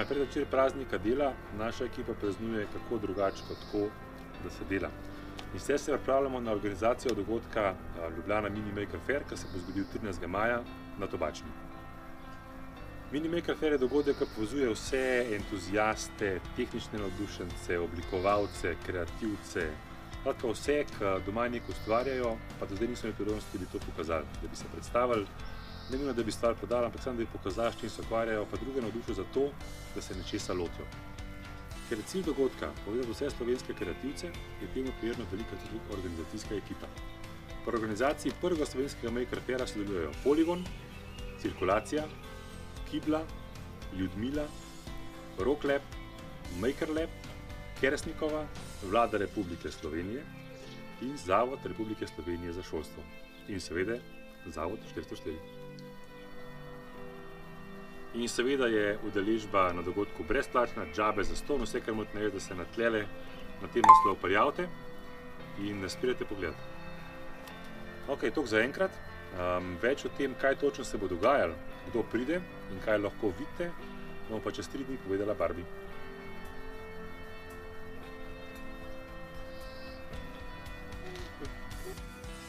na predvečer praznika dela naša ekipa praznuje kako drugače kot tako, da se dela. In sicer se pripravljamo na organizacijo dogodka Ljubljana Mini Maker Fair, ki se bo zgodil 13. maja na Tobačni. Mini Maker Fair je dogodek, ki povezuje vse entuziaste, tehnične navdušence, oblikovalce, kreativce, skratka vse, ki doma nekaj ustvarjajo, pa do zdaj niso imeli priložnosti, da bi to pokazali, da bi se predstavili, ne nujno, da bi stvar prodali, ampak samo, da bi pokazali, s čim se ukvarjajo, pa druge navdušijo za to, da se nečesa lotijo. Ker je cilj dogodka povezati vse slovenske kreativce, je temu primerno velika tudi organizacijska ekipa. Pri organizaciji prvega slovenskega Maker Faira sodelujejo Poligon, Cirkulacija, Kibla, Ljudmila, Roklab, Makerlab, Kersnikova, Vlada Republike Slovenije in Zavod Republike Slovenije za šolstvo. In seveda Zavod 404. In seveda je udeležba na dogodku brezplačna, džabe za ston, vse kar morate narediti, da se na tlele na tem naslovu prijavite in ne spirajte pogledati. Ok, toliko za enkrat. Več o tem, kaj točno se bo dogajalo, kdo pride in kaj lahko vidite, bomo pa čez 3 dni povedala Barbie.